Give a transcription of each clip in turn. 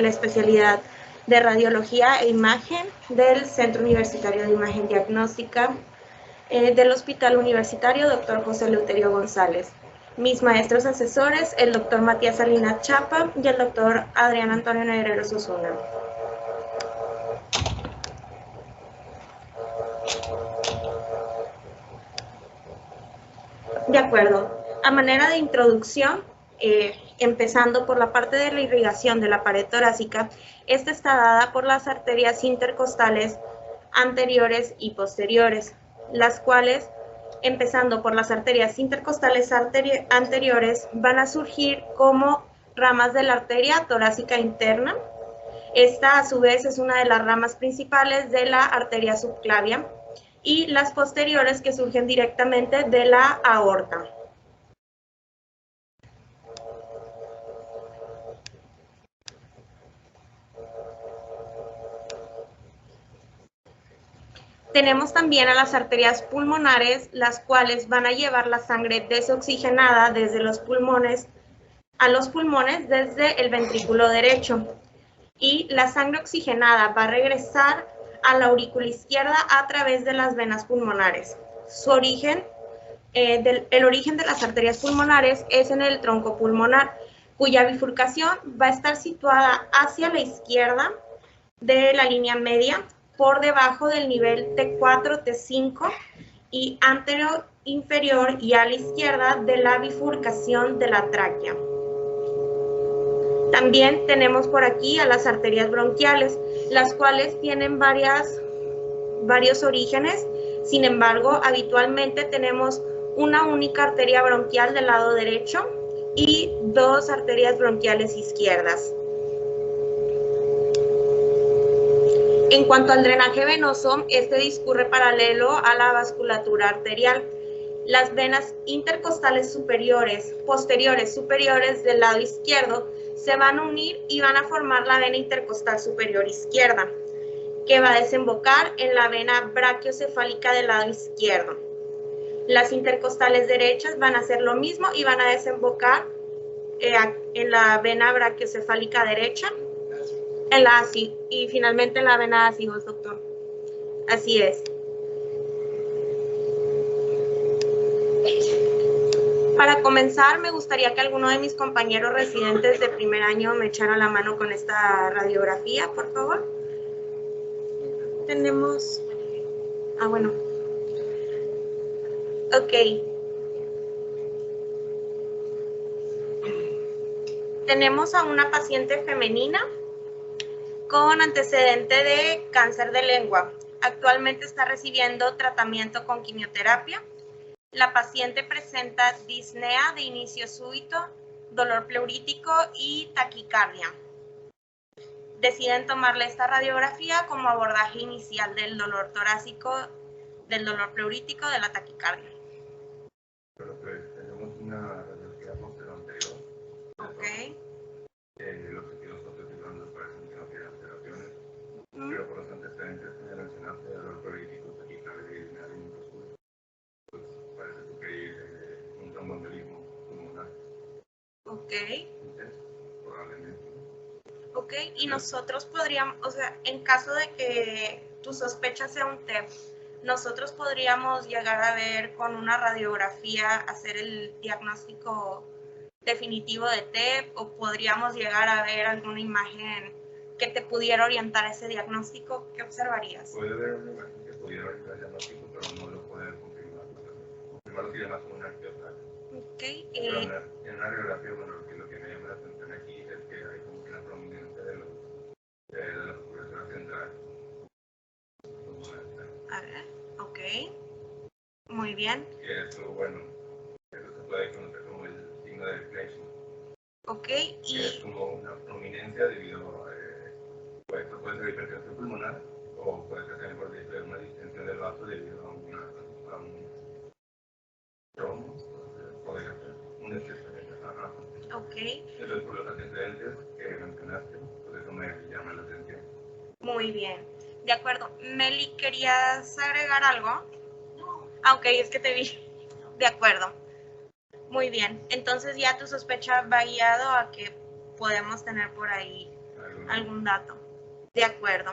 la especialidad de Radiología e Imagen del Centro Universitario de Imagen Diagnóstica del Hospital Universitario Dr. José Eleuterio González. Mis maestros asesores, el Dr. Matías Salinas Chapa y el Dr. Adrián Antonio Negreros Osuna. De acuerdo. A manera de introducción, empezando por la parte de la irrigación de la pared torácica, esta está dada por las arterias intercostales anteriores y posteriores, las cuales, empezando por las arterias intercostales anteriores, van a surgir como ramas de la arteria torácica interna. Esta, a su vez, es una de las ramas principales de la arteria subclavia, y las posteriores que surgen directamente de la aorta. Tenemos también a las arterias pulmonares, las cuales van a llevar la sangre desoxigenada desde los pulmones a los pulmones desde el ventrículo derecho. Y la sangre oxigenada va a regresar a la aurícula izquierda a través de las venas pulmonares. Su origen, el origen de las arterias pulmonares es en el tronco pulmonar, cuya bifurcación va a estar situada hacia la izquierda de la línea media, por debajo del nivel T4, T5 y anterior, inferior y a la izquierda de la bifurcación de la tráquea. También tenemos por aquí a las arterias bronquiales, las cuales tienen varios orígenes. Sin embargo, habitualmente tenemos una única arteria bronquial del lado derecho y dos arterias bronquiales izquierdas. En cuanto al drenaje venoso, este discurre paralelo a la vasculatura arterial. Las venas intercostales posteriores, superiores del lado izquierdo se van a unir y van a formar la vena intercostal superior izquierda, que va a desembocar en la vena brachiocefálica del lado izquierdo. Las intercostales derechas van a hacer lo mismo y van a desembocar en la vena brachiocefálica derecha, y finalmente en la vena ácidos, doctor. Así es. Para comenzar, me gustaría que alguno de mis compañeros residentes de primer año me echara la mano con esta radiografía, por favor. Tenemos... bueno. Ok. Tenemos a una paciente femenina con antecedente de cáncer de lengua. Actualmente está recibiendo tratamiento con quimioterapia. La paciente presenta disnea de inicio súbito, dolor pleurítico y taquicardia. Deciden tomarle esta radiografía como abordaje inicial del dolor torácico, del dolor pleurítico, de la taquicardia. Pero pues tenemos una radiografía posterior anterior. Ok. Los sentidos autotitulados parecen que no tienen alteraciones, pero por los antecedentes que me mencionaste de dolor pleurítico, taquicardia y disnea de inicio súbito, pues parece sugerir un tromboembolismo pulmonar. Ok. Entonces, probablemente. Ok, y nosotros podríamos, o sea, en caso de que tu sospecha sea un TEP, nosotros podríamos llegar a ver con una radiografía, hacer el diagnóstico definitivo de TEP, o podríamos llegar a ver alguna imagen que te pudiera orientar a ese diagnóstico. ¿Qué observarías? Puede haber una imagen que pudiera orientar el diagnóstico, pero no lo puede confirmar. Confirmarlo sería más una arqueotal. Ok. Pero en una radiografía, bueno, lo que me llama la atención aquí es que hay como una prominencia de la curvatura central. A ver, ok. Muy bien. Y eso, bueno, eso se puede conocer como el signo de deflection. Ok, y... Es como una prominencia debido a, pues, esto puede ser hipertensión pulmonar o puede ser por una distensión del vaso debido a un trombo, podría ser un exceso de ajá. Ok. Entonces, por los antecedentes que mencionaste, por eso me llama la atención. Muy bien. De acuerdo. Meli, ¿querías agregar algo? No. Ok, es que te vi. De acuerdo. Muy bien. Entonces ya tu sospecha va guiado a que podemos tener por ahí algún dato. De acuerdo.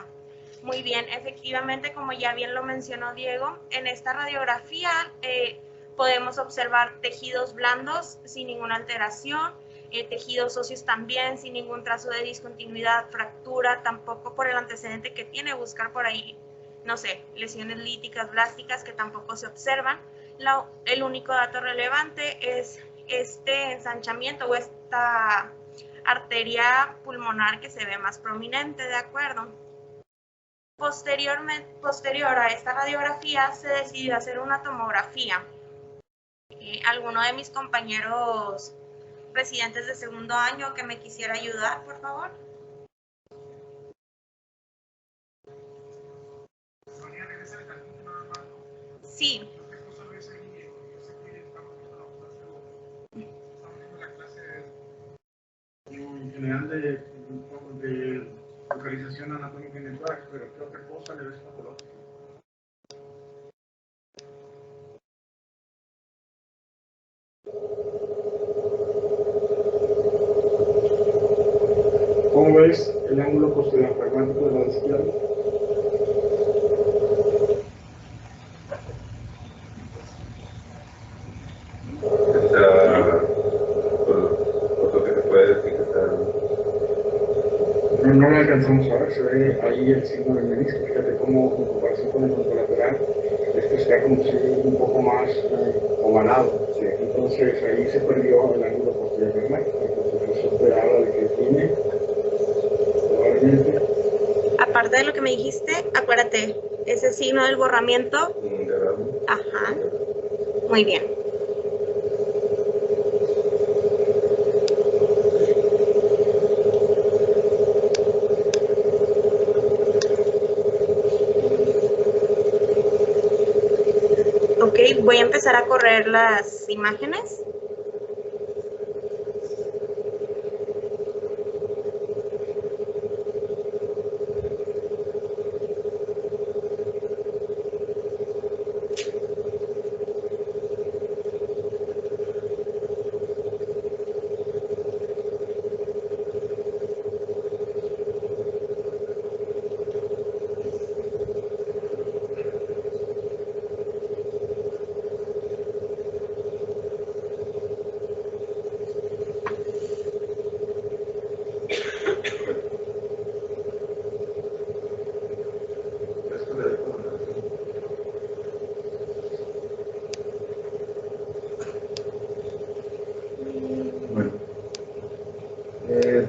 Muy bien, efectivamente, como ya bien lo mencionó Diego, en esta radiografía podemos observar tejidos blandos sin ninguna alteración, tejidos óseos también sin ningún trazo de discontinuidad, fractura, tampoco por el antecedente que tiene, buscar por ahí, no sé, lesiones líticas, blásticas que tampoco se observan. El único dato relevante es este ensanchamiento o esta arteria pulmonar que se ve más prominente, ¿de acuerdo? Posterior a esta radiografía se decidió hacer una tomografía. ¿Alguno de mis compañeros residentes de segundo año que me quisiera ayudar, por favor? Sí. En general de localización anatómica en el tórax, pero ¿qué otra cosa le ves patológica? ¿Cómo ves el ángulo posterior-pragmático de la izquierda? Por lo que se puede decir que está... No lo alcanzamos a ver, se ve ahí el signo del menisco. Fíjate cómo, en comparación con el contralateral, este está como si un poco más ovalado. ¿Sí? Entonces ahí se perdió el ángulo posterior-pragmático. Entonces eso te habla de que tiene probablemente. Aparte de lo que me dijiste, acuérdate, ese signo del borramiento. Ajá. Muy bien. Ok, voy a empezar a correr las imágenes.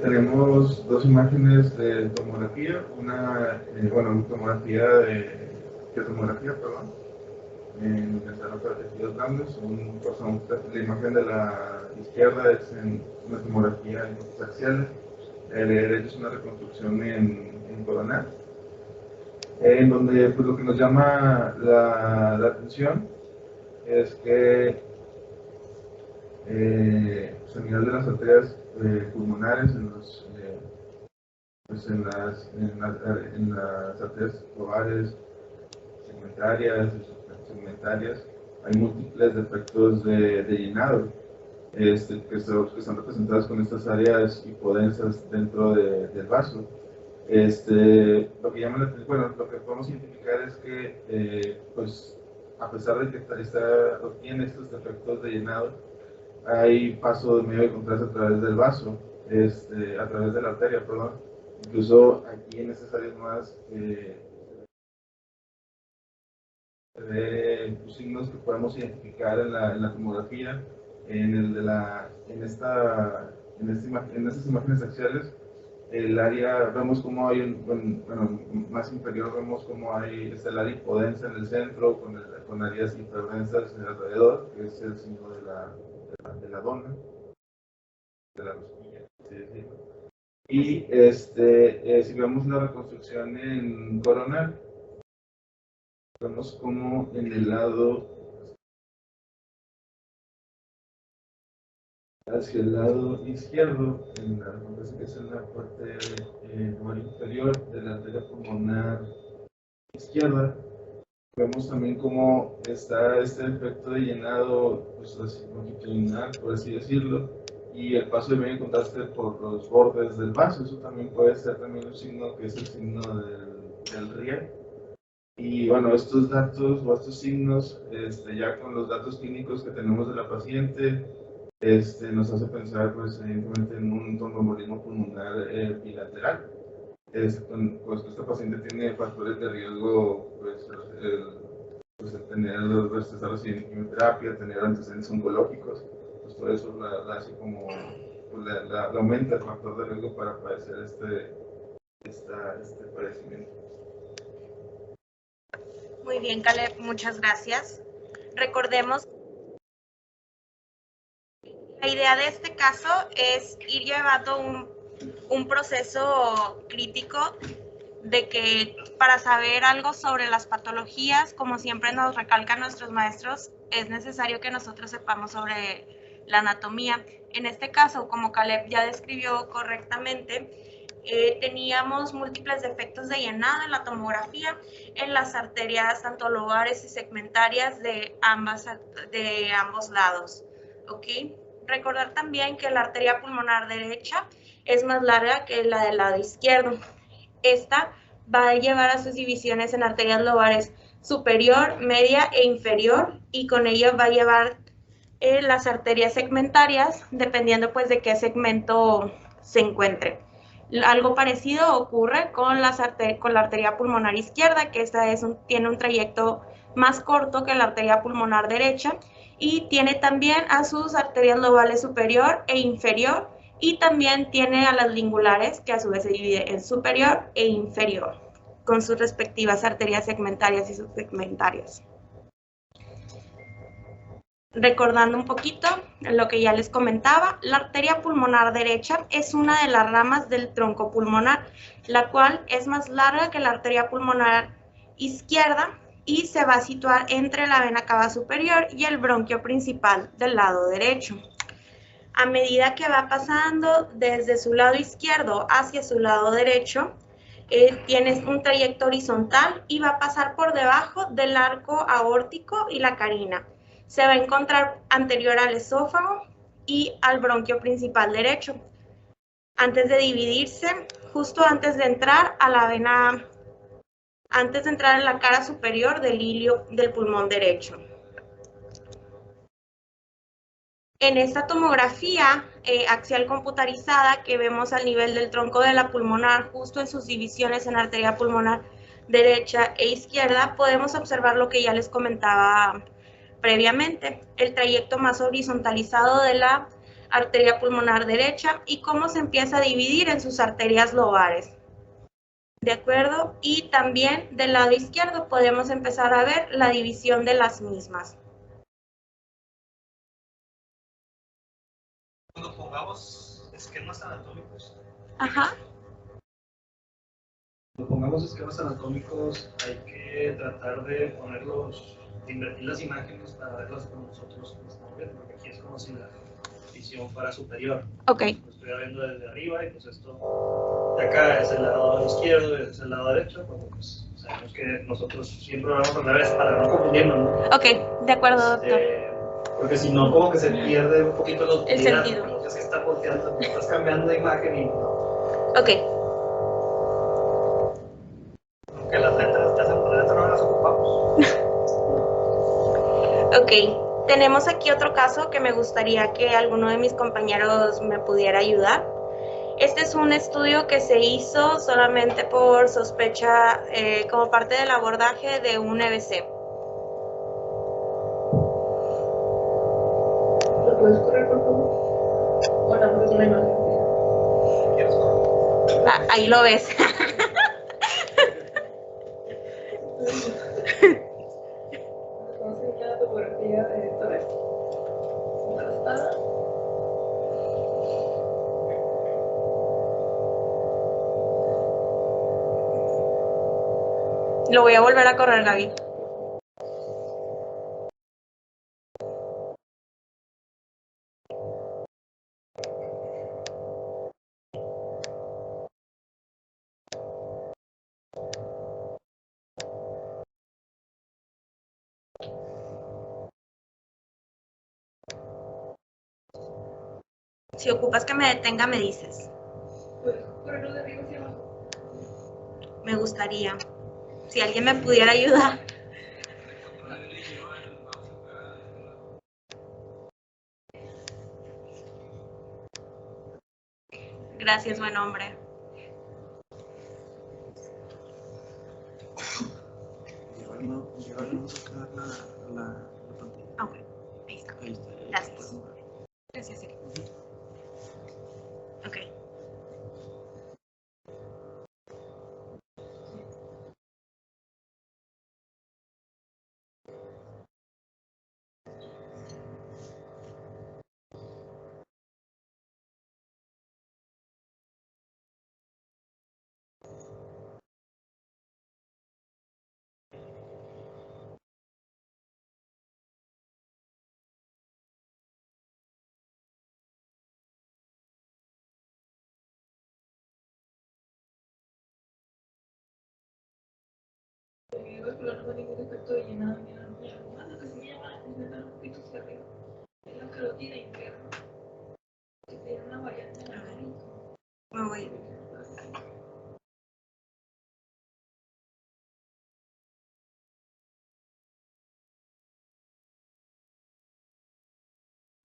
Tenemos dos imágenes de tomografía, una, tomografía, perdón, en que están los tejidos blandos. La imagen de la izquierda es en una tomografía en cortes axiales, la derecha es una reconstrucción en coronal, en donde pues, lo que nos llama la atención es que pues, a nivel de las arterias pulmonares, en las arterias lobales, segmentarias, hay múltiples defectos de llenado que están representados con estas áreas hipodensas dentro del vaso. Lo que llama la atención, bueno, lo que podemos identificar es que, pues, a pesar de que tiene estos defectos de llenado, hay paso de medio de contraste a través del vaso, a través de la arteria, perdón. Incluso aquí en estas áreas más se ve signos que podemos identificar en la tomografía, en estas imágenes axiales. El área, vemos como hay más inferior, vemos como está el área hipodensa en el centro, con áreas hiperdensas alrededor, que es el signo de la dona, de la rosquilla, así decirlo. Y si vemos la reconstrucción en coronal, vemos como en el lado, hacia el lado izquierdo, me parece que es en la parte inferior de la arteria pulmonar izquierda, vemos también cómo está este efecto de llenado, pues así longitudinal, por así decirlo, y el paso de bien en contraste por los bordes del vaso. Eso también puede ser también un signo que es el signo del riel. Y bueno, estos datos o estos signos, ya con los datos clínicos que tenemos de la paciente, nos hace pensar, pues, evidentemente en un tromboembolismo pulmonar bilateral. Pues esta paciente tiene factores de riesgo, pues, el tener, estar recibiendo quimioterapia, tener antecedentes oncológicos, pues todo eso la hace como, pues, la aumenta el factor de riesgo para padecer este padecimiento. Muy bien, Caleb, muchas gracias. Recordemos, la idea de este caso es ir llevando un proceso crítico de que para saber algo sobre las patologías, como siempre nos recalcan nuestros maestros, es necesario que nosotros sepamos sobre la anatomía. En este caso, como Caleb ya describió correctamente, teníamos múltiples defectos de llenado en la tomografía en las arterias tanto lobares y segmentarias de ambos lados. ¿Ok? Recordar también que la arteria pulmonar derecha es más larga que la del lado izquierdo. Esta va a llevar a sus divisiones en arterias lobares superior, media e inferior, y con ello va a llevar las arterias segmentarias, dependiendo pues de qué segmento se encuentre. Algo parecido ocurre con la arteria pulmonar izquierda, que esta tiene un trayecto más corto que la arteria pulmonar derecha, y tiene también a sus arterias lobales superior e inferior, y también tiene a las lingulares, que a su vez se divide en superior e inferior, con sus respectivas arterias segmentarias y subsegmentarias. Recordando un poquito lo que ya les comentaba, la arteria pulmonar derecha es una de las ramas del tronco pulmonar, la cual es más larga que la arteria pulmonar izquierda y se va a situar entre la vena cava superior y el bronquio principal del lado derecho. A medida que va pasando desde su lado izquierdo hacia su lado derecho, tienes un trayecto horizontal y va a pasar por debajo del arco aórtico y la carina. Se va a encontrar anterior al esófago y al bronquio principal derecho. Antes de dividirse, justo antes de entrar a la vena, antes de entrar en la cara superior del ilio del pulmón derecho. En esta tomografía axial computarizada que vemos al nivel del tronco de la pulmonar, justo en sus divisiones en arteria pulmonar derecha e izquierda, podemos observar lo que ya les comentaba previamente, el trayecto más horizontalizado de la arteria pulmonar derecha y cómo se empieza a dividir en sus arterias lobares. ¿De acuerdo? Y también del lado izquierdo podemos empezar a ver la división de las mismas. Cuando pongamos esquemas anatómicos. Ajá. Cuando pongamos esquemas anatómicos hay que tratar de invertir las imágenes para verlas como nosotros estamos viendo, porque aquí es como si la visión fuera superior. Ok. Lo estoy viendo desde arriba y pues esto de acá es el lado izquierdo y es el lado derecho, cuando pues sabemos que nosotros siempre vamos al revés para no confundirnos, ¿no? Ok, de acuerdo, doctor. Porque si no, como que se pierde un poquito la utilidad. El sentido. No es que está volteando, estás cambiando de imagen y no. Ok. Aunque las letras no las ocupamos. Ok, tenemos aquí otro caso que me gustaría que alguno de mis compañeros me pudiera ayudar. Este es un estudio que se hizo solamente por sospecha como parte del abordaje de un EBC. ¿Lo puedes correr, por favor? O la próxima imagen. ¿Quieres correr? Ah, ahí lo ves. ¿Cómo se llama la topografía de Torres? Contrastada. Lo voy a volver a correr, Gaby. Si ocupas que me detenga, me dices. Pues correrlo de arriba hacia abajo. Me gustaría. Si alguien me pudiera ayudar. Gracias, buen hombre. Llevarlo a sacar la pantalla. Ok, ahí está. Ahí está. Gracias. Gracias, Eri. Ok. El vascular no tiene ningún efecto de llenado ni nada. Lo que se llama intentar un poquito hacia arriba. Es la carótida interna. Que tiene una variante en la nariz. Me voy.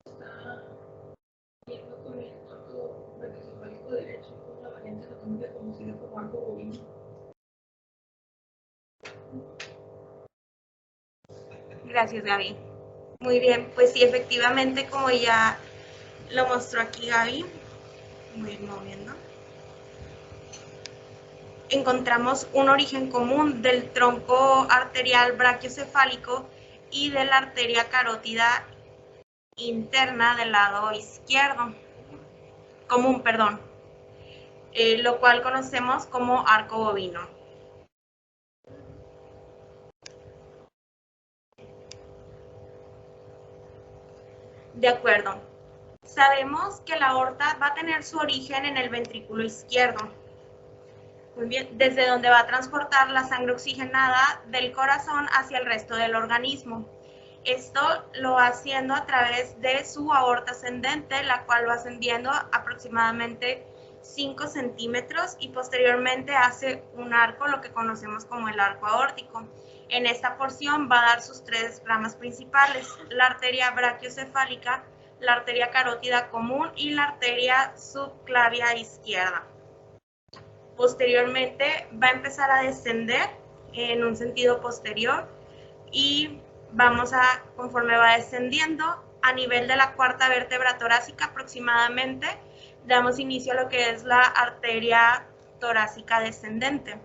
Está yendo con el arco brachiocefálico derecho con la variante anatómica conocida como arco bovino. Gracias, Gaby. Muy bien, pues sí, efectivamente, como ya lo mostró aquí Gaby, voy a ir moviendo. Encontramos un origen común del tronco arterial brachiocefálico y de la arteria carótida interna del lado izquierdo. Común, perdón. Lo cual conocemos como arco bovino. De acuerdo. Sabemos que la aorta va a tener su origen en el ventrículo izquierdo. Muy bien, desde donde va a transportar la sangre oxigenada del corazón hacia el resto del organismo. Esto lo va haciendo a través de su aorta ascendente, la cual va ascendiendo aproximadamente 5 centímetros y posteriormente hace un arco, lo que conocemos como el arco aórtico. En esta porción va a dar sus 3 ramas principales: la arteria brachiocefálica, la arteria carótida común y la arteria subclavia izquierda. Posteriormente va a empezar a descender en un sentido posterior y vamos a, conforme va descendiendo, a nivel de la 4ª vértebra torácica aproximadamente, damos inicio a lo que es la arteria torácica descendente.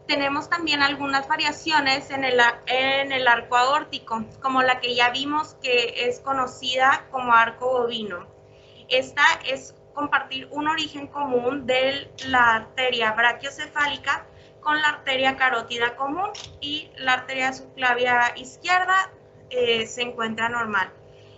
Tenemos también algunas variaciones en el arco aórtico, como la que ya vimos, que es conocida como arco bovino. Esta es compartir un origen común de la arteria brachiocefálica con la arteria carótida común, y la arteria subclavia izquierda se encuentra normal.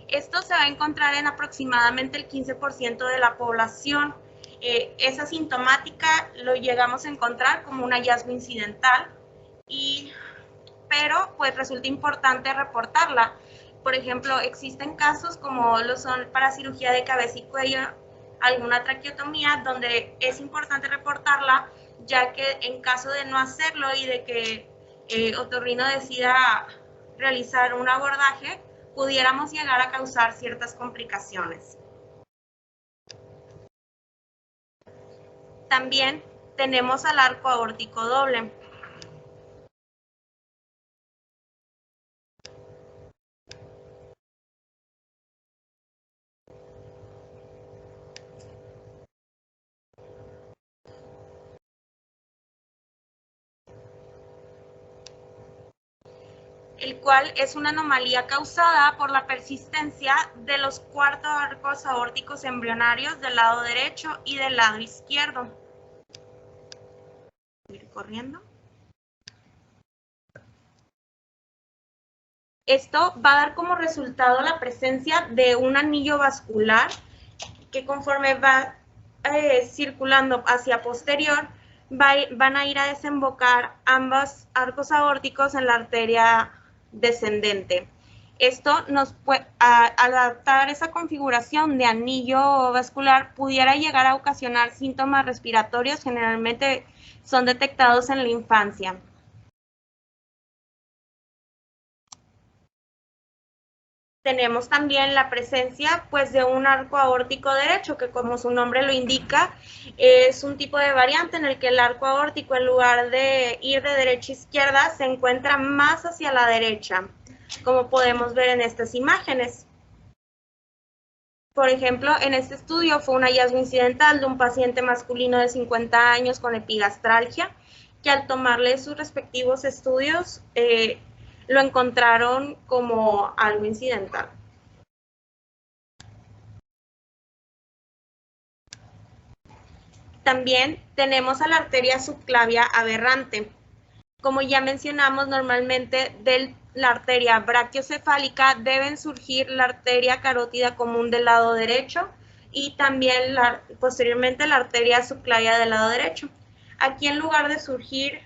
Esto se va a encontrar en aproximadamente el 15% de la población. Esa sintomática lo llegamos a encontrar como un hallazgo incidental, pero pues resulta importante reportarla. Por ejemplo, existen casos como lo son para cirugía de cabeza y cuello, alguna traqueotomía, donde es importante reportarla, ya que en caso de no hacerlo y de que otorrino decida realizar un abordaje, pudiéramos llegar a causar ciertas complicaciones. También tenemos al arco aórtico doble. El cual es una anomalía causada por la persistencia de los 4 arcos aórticos embrionarios del lado derecho y del lado izquierdo. Ir corriendo. Esto va a dar como resultado la presencia de un anillo vascular que, conforme va circulando hacia posterior, van a ir a desembocar ambos arcos aórticos en la arteria descendente. Esto al adaptar esa configuración de anillo vascular, pudiera llegar a ocasionar síntomas respiratorios, generalmente son detectados en la infancia. Tenemos también la presencia de un arco aórtico derecho, que como su nombre lo indica, es un tipo de variante en el que el arco aórtico, en lugar de ir de derecha a izquierda, se encuentra más hacia la derecha, como podemos ver en estas imágenes. Por ejemplo, en este estudio fue un hallazgo incidental de un paciente masculino de 50 años con epigastralgia, que al tomarle sus respectivos estudios, lo encontraron como algo incidental. También tenemos a la arteria subclavia aberrante. Como ya mencionamos, normalmente de la arteria brachiocefálica deben surgir la arteria carótida común del lado derecho y también posteriormente la arteria subclavia del lado derecho. Aquí, en lugar de surgir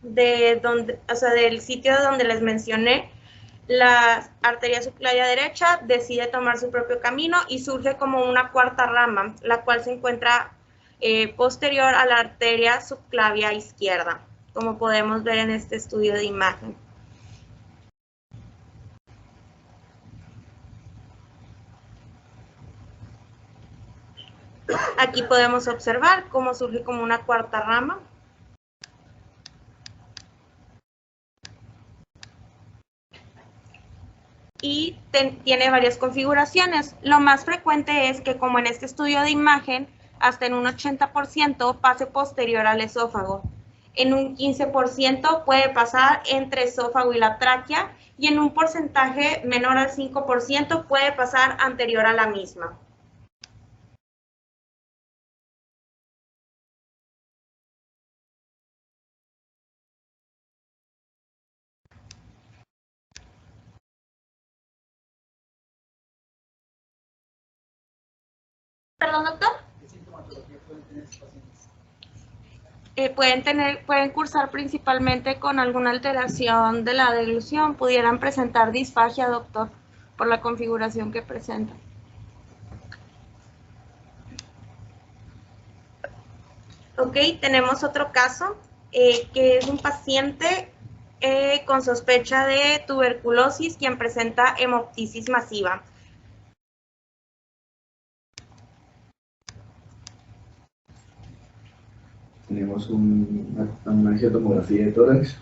del sitio donde les mencioné, la arteria subclavia derecha decide tomar su propio camino y surge como una cuarta rama, la cual se encuentra posterior a la arteria subclavia izquierda, como podemos ver en este estudio de imagen. Aquí podemos observar cómo surge como una cuarta rama. Y tiene varias configuraciones. Lo más frecuente es que, como en este estudio de imagen, hasta en un 80% pase posterior al esófago. En un 15% puede pasar entre esófago y la tráquea, y en un porcentaje menor al 5% puede pasar anterior a la misma. ¿Perdón, doctor? ¿Qué sintomatología pueden tener estos Pueden pacientes? cursar principalmente con alguna alteración de la deglución. Pudieran presentar disfagia, doctor, por la configuración que presentan. Ok, tenemos otro caso, que es un paciente con sospecha de tuberculosis, quien presenta hemoptisis masiva. Tenemos una angiotomografía de tórax.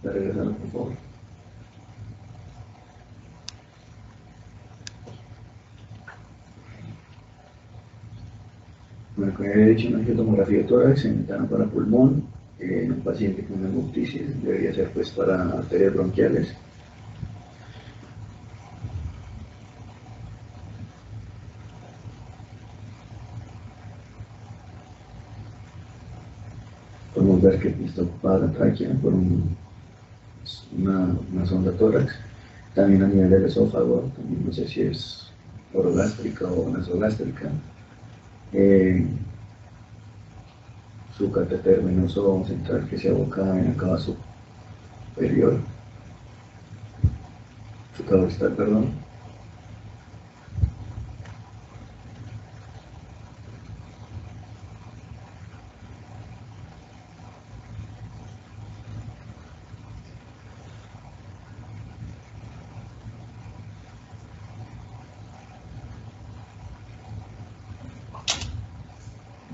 Regresamos, por favor. Bueno, como ya he dicho, una angiotomografía de tórax en ventana para pulmón, en un paciente con hemoptisis debería ser pues para arterias bronquiales. Podemos ver que está ocupada la tráquea por una sonda tórax. También a nivel del esófago, también no sé si es orogástrica o nasogástrica. Su catéter venoso central que se aboca en el cava superior, su cabestal, perdón.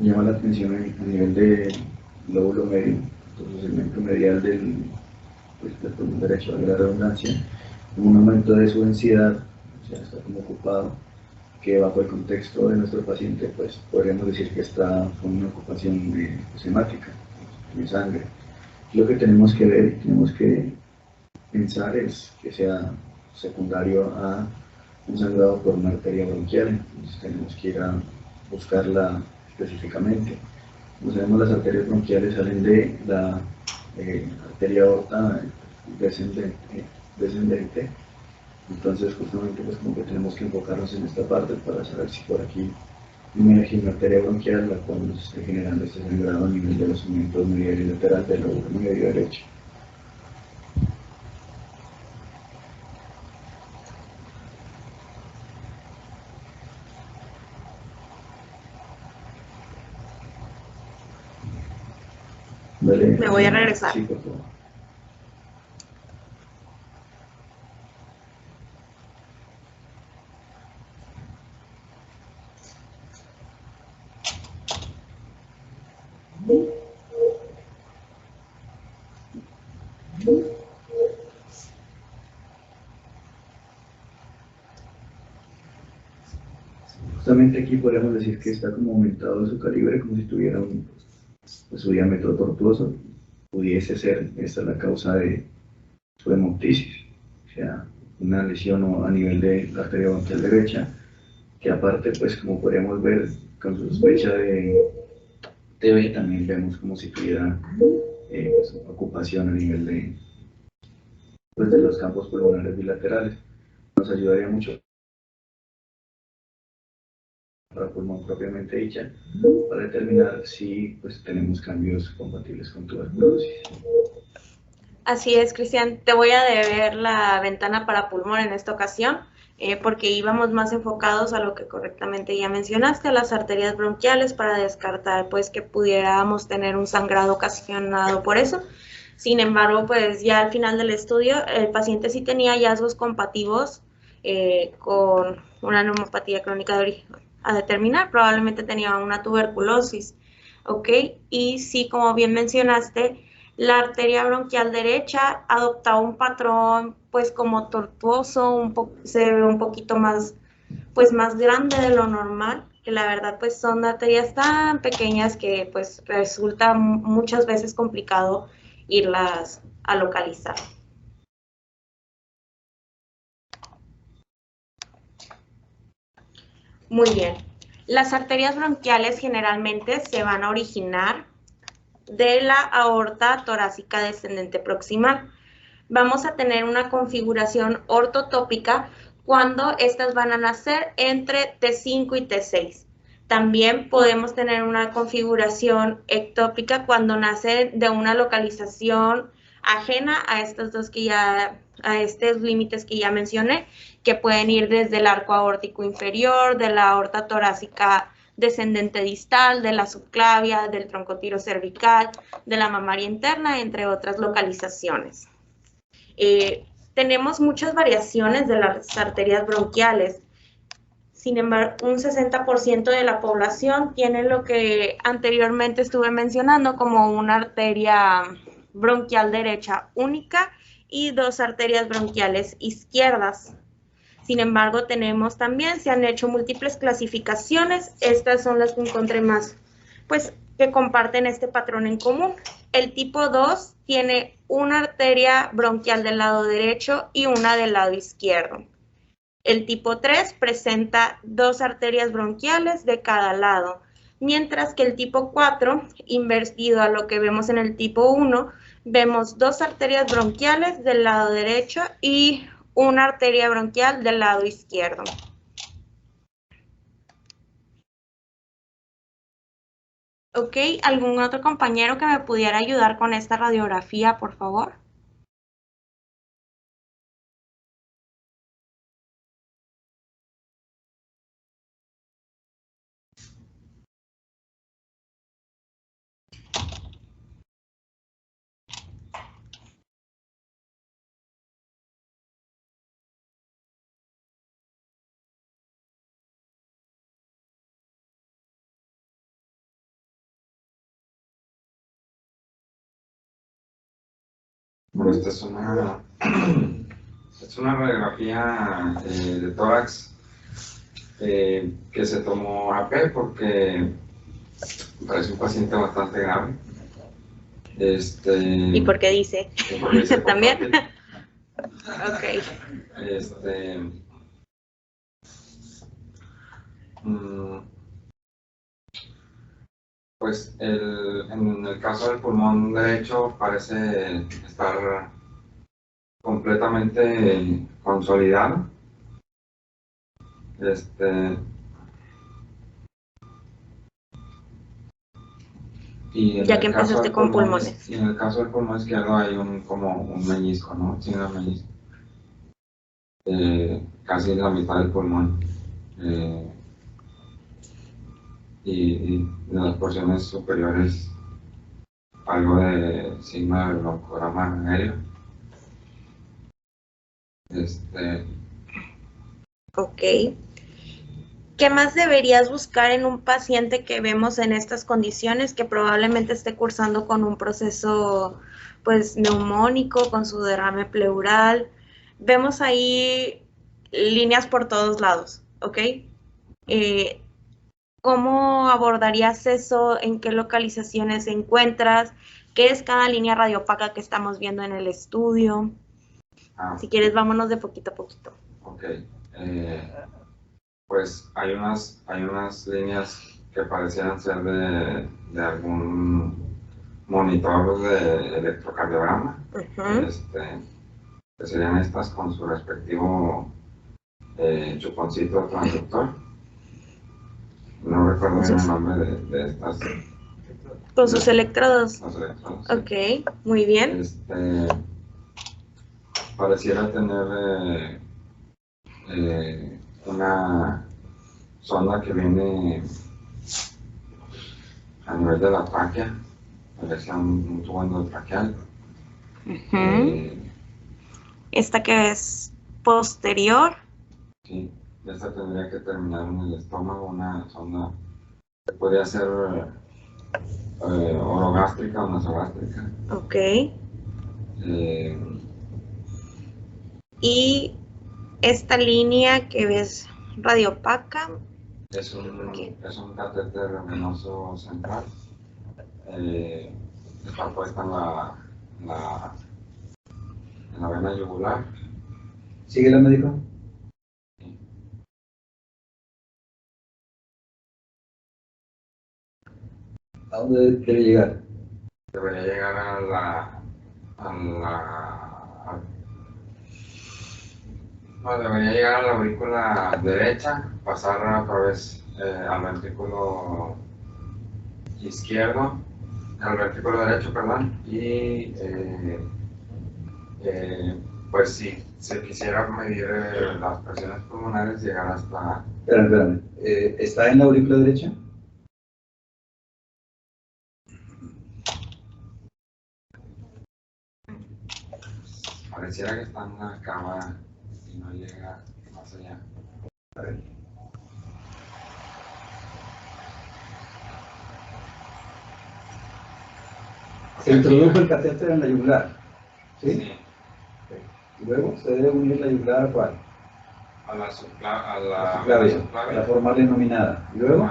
Llama la atención a nivel del lóbulo medio, entonces el segmento medial del pulmón derecho, de la redundancia, un aumento de su densidad, o sea, está como ocupado, que bajo el contexto de nuestro paciente, pues podríamos decir que está con una ocupación hemática, de sangre. Lo que tenemos que ver, tenemos que pensar es que sea secundario a un sangrado por una arteria bronquial, entonces tenemos que ir a buscarla específicamente. Como sabemos, las arterias bronquiales salen de la arteria aorta descendente, descendente. Entonces justamente pues como que tenemos que enfocarnos en esta parte para saber si por aquí emerge una arteria bronquial la cual nos esté generando este sangrado a nivel de los segmentos medial y lateral del lóbulo medio derecho. Dale, Me voy a regresar. Sí, por favor. Justamente aquí podríamos decir que está como aumentado su calibre, como si tuviera pues, su diámetro tortuoso. Pudiese ser esta la causa de su hemoptisis, o sea, una lesión a nivel de la arteria bronquial derecha, que aparte, pues como podríamos ver con su sospecha de TB, también vemos como si tuviera pues, ocupación a nivel pues, de los campos pulmonares bilaterales. Nos ayudaría mucho para pulmón propiamente dicha, para determinar si pues, tenemos cambios compatibles con tuberculosis. Así es, Cristian. Te voy a deber la ventana para pulmón en esta ocasión, porque íbamos más enfocados a lo que correctamente ya mencionaste, a las arterias bronquiales, para descartar pues que pudiéramos tener un sangrado ocasionado por eso. Sin embargo, pues ya al final del estudio, el paciente sí tenía hallazgos compatibles con una neumopatía crónica de origen a determinar, probablemente tenía una tuberculosis, ¿ok? Y sí, como bien mencionaste, la arteria bronquial derecha adoptaba un patrón pues como tortuoso, se ve un poquito más, pues más grande de lo normal, que la verdad pues son arterias tan pequeñas que pues resulta muchas veces complicado irlas a localizar. Muy bien. Las arterias bronquiales generalmente se van a originar de la aorta torácica descendente proximal. Vamos a tener una configuración ortotópica cuando estas van a nacer entre T5 y T6. También podemos tener una configuración ectópica cuando nace de una localización ajena a estos límites que ya mencioné, que pueden ir desde el arco aórtico inferior, de la aorta torácica descendente distal, de la subclavia, del troncotiro cervical, de la mamaria interna, entre otras localizaciones. Tenemos muchas variaciones de las arterias bronquiales. Sin embargo, un 60% de la población tiene lo que anteriormente estuve mencionando como una arteria bronquial derecha única y dos arterias bronquiales izquierdas. Sin embargo, tenemos también, se han hecho múltiples clasificaciones. Estas son las que encontré más, pues, que comparten este patrón en común. El tipo 2 tiene una arteria bronquial del lado derecho y una del lado izquierdo. El tipo 3 presenta dos arterias bronquiales de cada lado, mientras que el tipo 4, invertido a lo que vemos en el tipo 1, vemos dos arterias bronquiales del lado derecho y una arteria bronquial del lado izquierdo. Ok, ¿algún otro compañero que me pudiera ayudar con esta radiografía, por favor? Bueno, esta es una radiografía de tórax que se tomó AP porque parece un paciente bastante grave. ¿Y por qué dice? Porque dice ¿También? Ok. Pues en el caso del pulmón derecho parece estar completamente consolidado. Y en Ya que el caso empezaste del con pulmón, pulmones. y en el caso del pulmón izquierdo hay como un meñisco, ¿no? Signo de meñisco. Casi la mitad del pulmón. Y en las porciones superiores algo de signo de broncograma aéreo. Ok. ¿Qué más deberías buscar en un paciente que vemos en estas condiciones, que probablemente esté cursando con un proceso pues neumónico, con su derrame pleural? Vemos ahí líneas por todos lados, ¿ok? ¿Cómo abordarías eso? ¿En qué localizaciones se encuentras? ¿Qué es cada línea radiopaca que estamos viendo en el estudio? Si quieres, vámonos de poquito a poquito. Ok. Pues hay unas líneas que parecieran ser de algún monitor de electrocardiograma, que serían estas con su respectivo chuponcito transductor. No recuerdo bien el nombre de estas. Con sus electrodos. Los electrodos. Ok, muy bien. Pareciera tener una sonda que viene a nivel de la tráquea, parece un tubo endotraqueal. Esta que es posterior. Sí, esta tendría que terminar en el estómago, una sonda que podría ser orogástrica o nasogástrica. Ok. Y esta línea que ves radiopaca. Es un catéter venoso central. Está puesta en la vena yugular. ¿Sigue la médico? ¿A dónde debe llegar? Debería llegar debería llegar a la aurícula derecha, pasar a través al ventrículo izquierdo, al ventrículo derecho, perdón, y pues si se quisiera medir las presiones pulmonares, llegar hasta... Espérame. ¿Está en la aurícula derecha? Pareciera que está en la cama y no llega más allá. A ver. Se introdujo el catéter en la yugular, ¿sí? Sí. Y luego se debe unir la yugular a cuál? A la subclavia, para formar la innominada. Y luego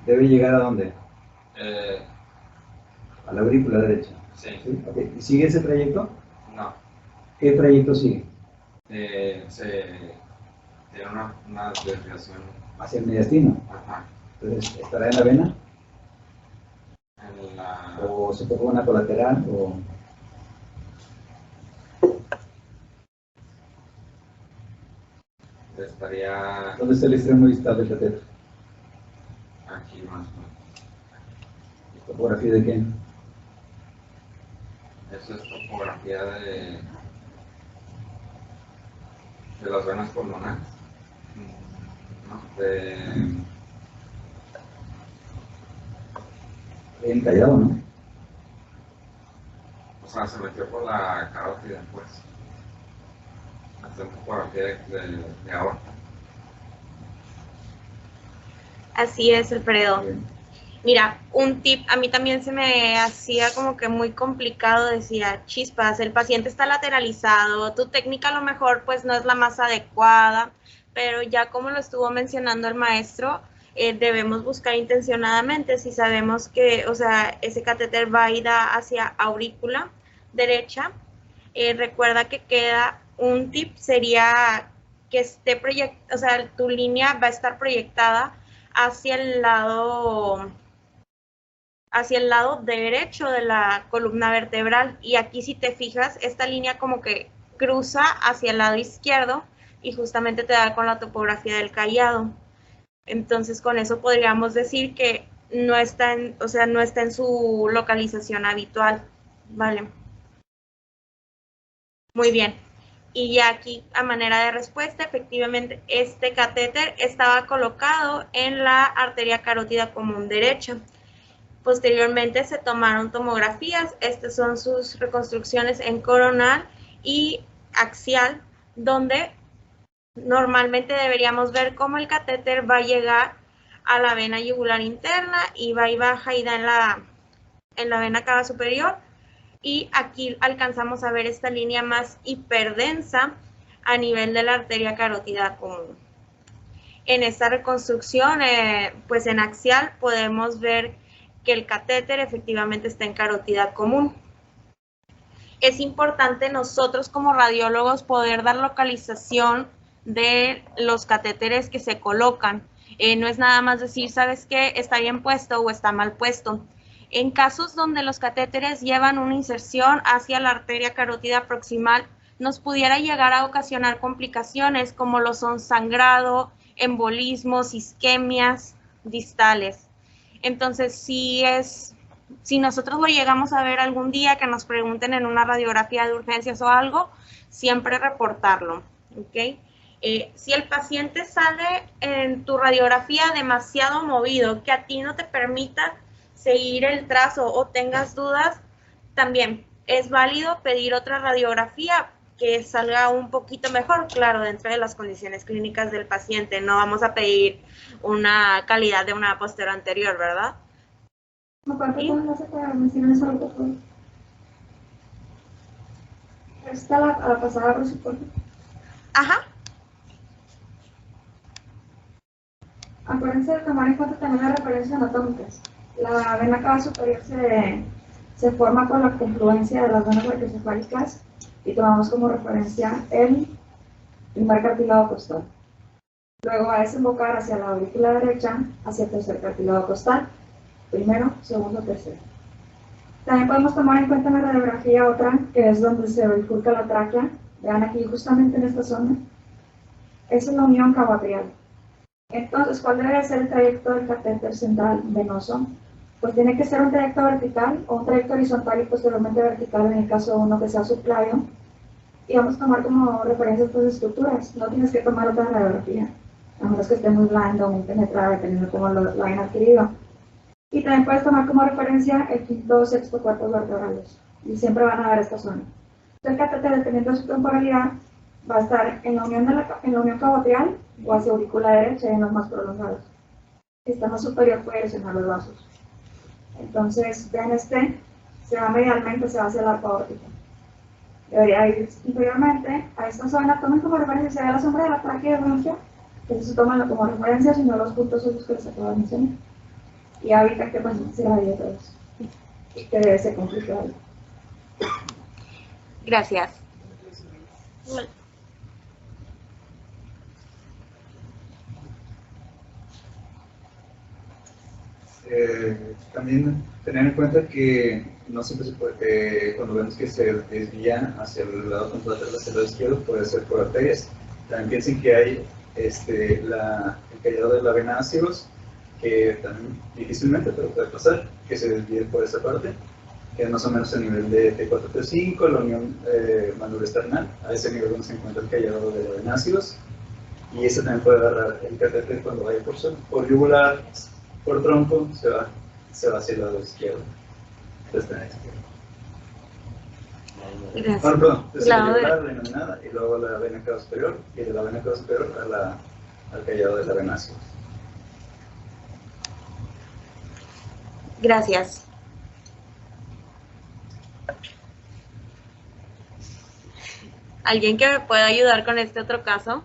debe llegar a dónde? A la aurícula derecha. Sí. ¿Sí? Okay. ¿Y sigue ese trayecto? No. ¿Qué trayecto sigue? Tiene una desviación. Hacia el mediastino. Ajá. Entonces, ¿estará en la vena? En la... ¿O se toca una colateral? O... Estaría... ¿Dónde está el extremo distal del catéter? Aquí más o menos. ¿Topografía de qué? Eso es topografía de las venas pulmonares. ¿No? Bien callado, ¿no? O sea, se metió por la carótida, pues. Hacer topografía de aorta. Así es, Alfredo. Mira, un tip, a mí también se me hacía como que muy complicado, decía, chispas, el paciente está lateralizado, tu técnica a lo mejor pues no es la más adecuada, pero ya como lo estuvo mencionando el maestro, debemos buscar intencionadamente, si sabemos que, o sea, ese catéter va a ir hacia aurícula derecha, recuerda que queda un tip, sería que esté proyectada, o sea, tu línea va a estar proyectada hacia el lado hacia el lado derecho de la columna vertebral. Y aquí, si te fijas, esta línea como que cruza hacia el lado izquierdo y justamente te da con la topografía del cayado. Entonces, con eso podríamos decir que no está en, o sea, no está en su localización habitual, ¿vale? Muy bien. Y ya aquí, a manera de respuesta, efectivamente, este catéter estaba colocado en la arteria carótida común derecha. Posteriormente se tomaron tomografías. Estas son sus reconstrucciones en coronal y axial, donde normalmente deberíamos ver cómo el catéter va a llegar a la vena yugular interna y va y baja y da en la vena cava superior. Y aquí alcanzamos a ver esta línea más hiperdensa a nivel de la arteria carótida común. En esta reconstrucción, pues en axial, podemos ver que el catéter efectivamente está en carótida común. Es importante nosotros como radiólogos poder dar localización de los catéteres que se colocan. No es nada más decir, ¿sabes qué? Está bien puesto o está mal puesto. En casos donde los catéteres llevan una inserción hacia la arteria carótida proximal, nos pudiera llegar a ocasionar complicaciones como lo son sangrado, embolismos, isquemias distales. Entonces, si nosotros lo llegamos a ver algún día que nos pregunten en una radiografía de urgencias o algo, siempre reportarlo, ¿ok? Si el paciente sale en tu radiografía demasiado movido, que a ti no te permita seguir el trazo o tengas dudas, también es válido pedir otra radiografía que salga un poquito mejor, claro, dentro de las condiciones clínicas del paciente. No vamos a pedir una calidad de una posterior anterior, ¿verdad? Aparte, ¿cómo hace para mencionar eso algo? Está a la pasada, por supuesto. Ajá. Acuérdense de tomar en cuenta también las referencias anatómicas. La vena cava superior se forma con la confluencia de las venas brachiocefálicas y tomamos como referencia el primer cartílago costal. Luego va a desembocar hacia la aurícula derecha, hacia el tercer cartílago costal. Primero, segundo, tercero. También podemos tomar en cuenta en la radiografía otra, que es donde se bifurca la tráquea. Vean aquí, justamente en esta zona. Esa es la unión cavatrial. Entonces, ¿cuál debe ser el trayecto del catéter central venoso? Pues tiene que ser un trayecto vertical o un trayecto horizontal y posteriormente vertical en el caso de uno que sea subclavio. Y vamos a tomar como referencia estas estructuras. No tienes que tomar otra radiografía, a menos que esté muy blando o muy penetrada, dependiendo de cómo lo hayan adquirido. Y también puedes tomar como referencia el quinto, sexto, cuarto vertebrales. Y siempre van a ver esta zona. El catéter, dependiendo de su temporalidad, va a estar en la unión cavatrial o hacia aurícula derecha en los más prolongados. Si está más superior puede lesionar los vasos. Entonces, vean se va medialmente, se va hacia la arpa aórtica. Debería ir inferiormente a esta zona. Tomen como referencia, se ve la sombra de la tráquea de bronquio, que se toman como referencia, sino los puntos esos que les acabo de mencionar. Y ahorita que pues se la vida todos. Que debe ser complicado. Gracias. También tener en cuenta que no siempre se puede, cuando vemos que se desvía hacia el lado contrario hacia el lado izquierdo, puede ser por arterias. También piensen que hay el callado de la vena ácidos, que también difícilmente pero puede pasar, que se desvíe por esa parte, que es más o menos el nivel de T4-T5, la unión manuloesternal, a ese nivel donde se encuentra el callado de la vena ácidos, y ese también puede agarrar el catéter cuando vaya por yugular, por tronco, se va hacia el lado izquierdo. Entonces, Gracias. perdón, desde la yugular, la innominada, y luego la vena cava superior, y de la vena cava superior al callado de la vena ácidos. Gracias. ¿Alguien que me pueda ayudar con este otro caso?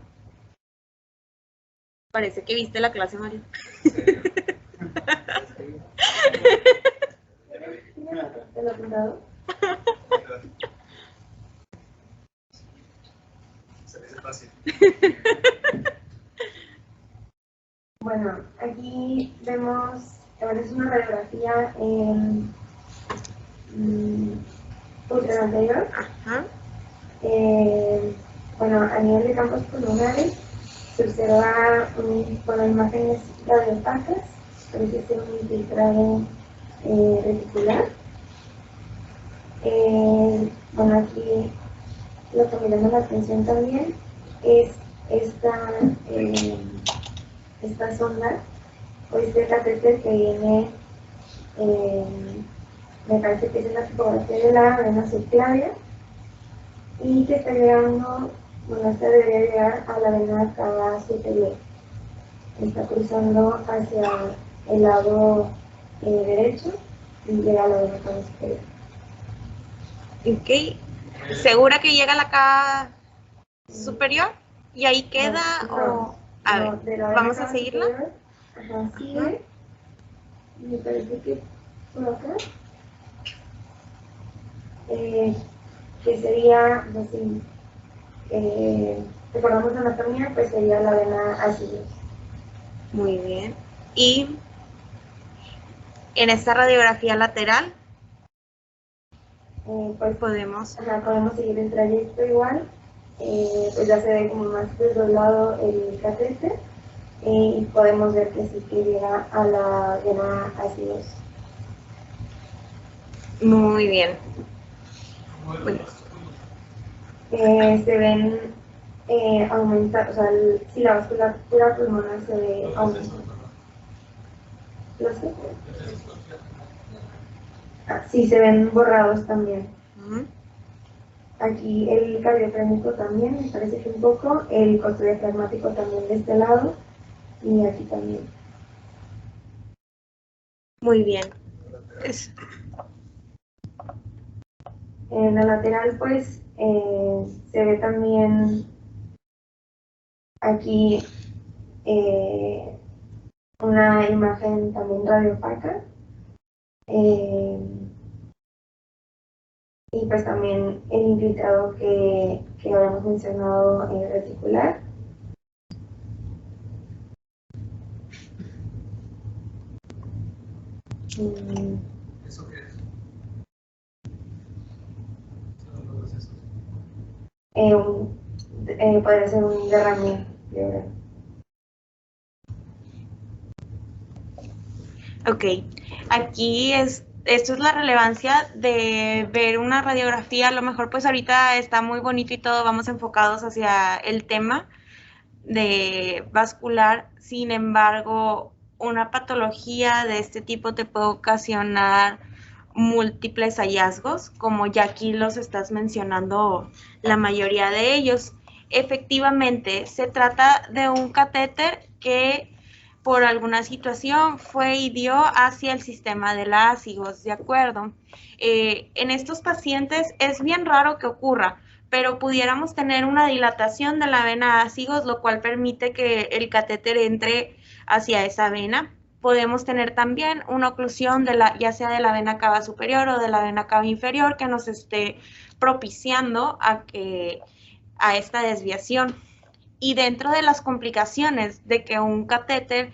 Parece que viste la clase, María. ¿El apuntado? Se dice fácil. Bueno, aquí vemos bueno, es una radiografía en ultra anterior. Bueno, a nivel de campos pulmonares se observa con imágenes radiopacas, parece ser un infiltrado reticular. Bueno, aquí lo que me llama la atención también es esta sonda o este catéter que viene, me parece que es la tipografía de la vena subclavia y que está llegando, bueno, esta debería llegar a la vena cava superior. Está cruzando hacia el lado derecho y llega a la vena cava superior. Ok. ¿Segura que llega a la cava superior? ¿Y ahí queda? A ver, ¿vamos a seguirla? Ajá, sigue. Me parece que por acá. Que sería, pues si recordamos la anatomía, pues sería la vena ácido. Muy bien. Y en esta radiografía lateral, pues podemos seguir el trayecto igual. Pues ya se ve como más desdoblado el catéter y podemos ver que sí que llega a la vena ácidos. Muy bien. Bueno. Se ven aumentar, o sea, si la vasculatura pulmonar se ve aumentar. ¿Los qué? Sí, se ven borrados también. Aquí el cardiofrénico también, me parece que un poco, el costodiafragmático también de este lado y aquí también. Muy bien. En la lateral, pues, se ve también aquí una imagen también radiopaca. Y pues también el infiltrado que habíamos mencionado reticular. ¿Eso qué es? Podría ser un derrame pleural. Ok, aquí esto es la relevancia de ver una radiografía. A lo mejor pues ahorita está muy bonito y todo, vamos enfocados hacia el tema de vascular. Sin embargo, una patología de este tipo te puede ocasionar múltiples hallazgos, como ya aquí los estás mencionando la mayoría de ellos. Efectivamente, se trata de un catéter que por alguna situación fue y dio hacia el sistema de la ásigos, ¿de acuerdo? En estos pacientes es bien raro que ocurra, pero pudiéramos tener una dilatación de la vena ásigos, lo cual permite que el catéter entre hacia esa vena. Podemos tener también una oclusión ya sea de la vena cava superior o de la vena cava inferior que nos esté propiciando a esta desviación. Y dentro de las complicaciones de que un catéter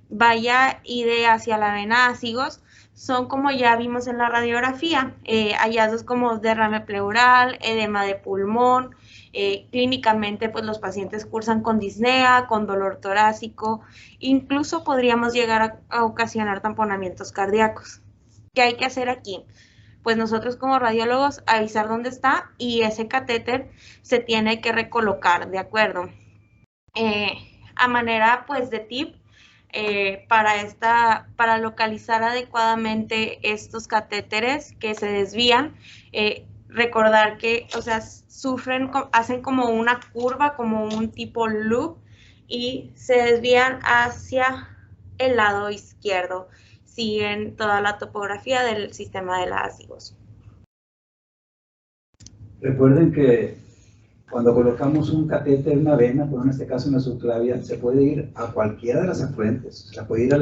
vaya y de hacia la vena ásigos, son como ya vimos en la radiografía, hallazgos como derrame pleural, edema de pulmón, clínicamente pues los pacientes cursan con disnea, con dolor torácico, incluso podríamos llegar a ocasionar tamponamientos cardíacos. ¿Qué hay que hacer aquí? Pues nosotros como radiólogos avisar dónde está y ese catéter se tiene que recolocar, ¿de acuerdo? A manera pues de tip, para localizar adecuadamente estos catéteres que se desvían, recordar que, o sea, hacen como una curva, como un tipo loop y se desvían hacia el lado izquierdo, siguen toda la topografía del sistema de la ásigos. Recuerden que cuando colocamos un catéter en una vena, por en este caso una subclavia, se puede ir a cualquiera de las afluentes. Se puede ir